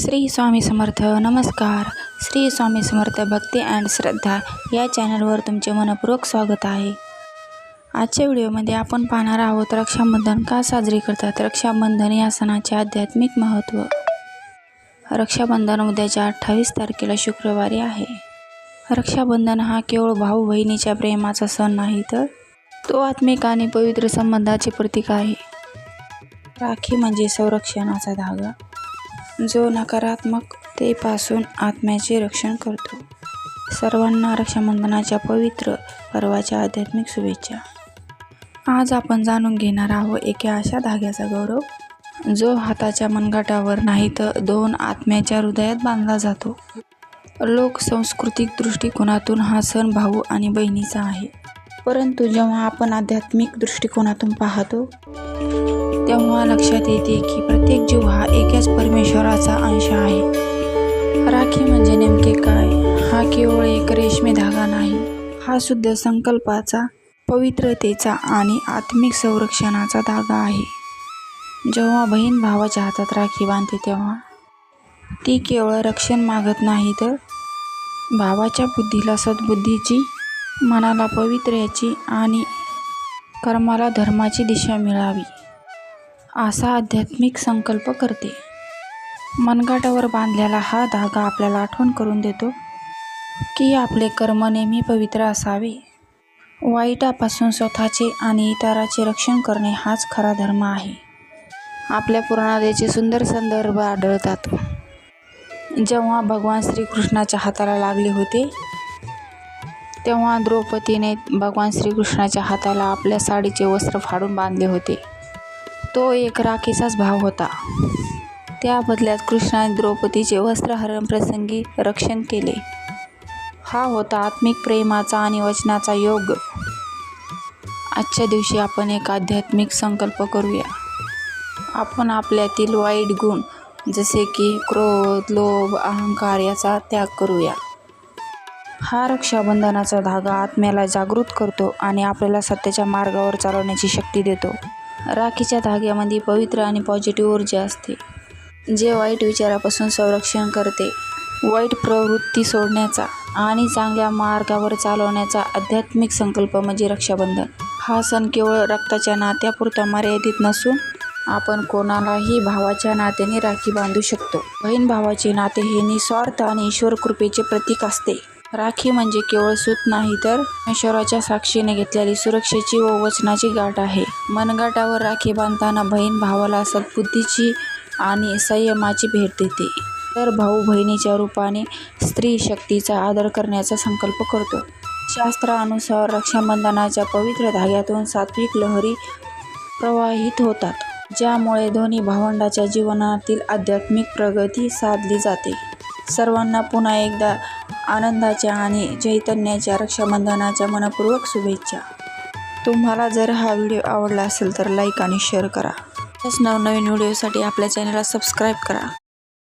श्री स्वामी समर्थ. नमस्कार. श्री स्वामी समर्थ भक्ती अँड श्रद्धा या चॅनलवर तुमचे मनपूर्वक स्वागत आहे. आजच्या व्हिडिओमध्ये आपण पाहणार आहोत रक्षाबंधन का साजरी करतात, रक्षाबंधन या सणाचे आध्यात्मिक महत्त्व. रक्षाबंधन उद्याच्या 28 तारखेला शुक्रवारी आहे. रक्षाबंधन हा केवळ भाऊ बहिणीच्या प्रेमाचा सण नाही, तर तो आत्मिक आणि पवित्र संबंधाचे प्रतीक आहे. राखी म्हणजे संरक्षणाचा धागा, जो नकारात्मकतेपासून आत्म्याचे रक्षण करतो. सर्वांना रक्षाबंधनाच्या पवित्र पर्वाच्या आध्यात्मिक शुभेच्छा. आज आपण जाणून घेणार आहोत एका अशा धाग्याचा गौरव, जो हाताच्या मनगटावर नाही तर दोन आत्म्याच्या हृदयात बांधला जातो. लोक सांस्कृतिक दृष्टिकोनातून हा सण भाऊ आणि बहिणीचा आहे, परंतु जेव्हा आपण आध्यात्मिक दृष्टिकोनातून पाहतो तेव्हा लक्षात येते की प्रत्येक जीव हा एकाच परमेश्वराचा अंश आहे. राखी म्हणजे नेमके काय? हा केवळ एक रेशमी धागा नाही, हा शुद्ध संकल्पाचा, पवित्रतेचा आणि आत्मिक संरक्षणाचा धागा आहे. जेव्हा बहीण भावाच्या हातात राखी बांधते तेव्हा ती केवळ रक्षण मागत नाही, तर भावाच्या बुद्धीला सद्बुद्धीची, मनाला पवित्र्याची आणि कर्माला धर्माची दिशा मिळावी असा आध्यात्मिक संकल्प करते. मनगटावर बांधलेला हा धागा आपल्याला आठवण करून देतो की आपले कर्म नेहमी पवित्र असावे. वाईटापासून स्वतःचे आणि इतरांचे रक्षण करणे हाच खरा धर्म आहे. आपल्या पुराणात याचे सुंदर संदर्भ आढळतात. जेव्हा भगवान श्रीकृष्णाच्या हाताला लागले होते तेव्हा द्रौपदीने भगवान श्रीकृष्णाच्या हाताला आपल्या साडीचे वस्त्र फाडून बांधले होते. तो एक राखीचाच भाव होता. त्या बदल्यात कृष्णाने द्रौपदीचे वस्त्रहरण प्रसंगी रक्षण केले. हा होता आत्मिक प्रेमाचा आणि वचनाचा योग. आजच्या दिवशी आपण एक आध्यात्मिक संकल्प करूया. आपण आपल्यातील वाईट गुण जसे की क्रोध, लोभ, अहंकार याचा त्याग करूया. हा रक्षाबंधनाचा धागा आत्म्याला जागृत करतो आणि आपल्याला सत्याच्या मार्गावर चालवण्याची शक्ती देतो. राखीच्या धाग्यामध्ये पवित्र आणि पॉझिटिव्ह ऊर्जा असते, जे वाईट विचारापासून संरक्षण करते. वाईट प्रवृत्ती सोडण्याचा आणि चांगल्या मार्गावर चालवण्याचा आध्यात्मिक संकल्प म्हणजे रक्षाबंधन. हा सण केवळ रक्ताच्या नात्यापुरता मर्यादित नसून आपण कोणालाही भावाच्या नात्याने राखी बांधू शकतो. बहीण भावाचे नाते हे निस्वार्थ आणि ईश्वर कृपेचे प्रतीक असते. राखी म्हणजे केवळ सूत नाही, तर ईश्वराच्या साक्षीने घेतलेली सुरक्षेची व वचनाची गाठ आहे. मनगटावर राखी बांधताना बहीण भावाला सद्बुद्धीची आणि संयमाची भेट देते, तर भाऊ बहिणीच्या रूपाने स्त्री शक्तीचा आदर करण्याचा संकल्प करतो. शास्त्रानुसार रक्षाबंधनाच्या पवित्र धाग्यातून सात्विक लहरी प्रवाहित होतात, ज्यामुळे दोन्ही भावंडाच्या जीवनातील आध्यात्मिक प्रगती साधली जाते. सर्वांना पुन्हा एकदा आनंदाच्या आणि चैतन्याच्या रक्षाबंधनाच्या मनपूर्वक शुभेच्छा. तुम्हाला जर हा व्हिडिओ आवडला असेल तर लाईक आणि शेअर करा. तसेच नवनवीन व्हिडिओसाठी आपल्या चॅनलला सबस्क्राईब करा.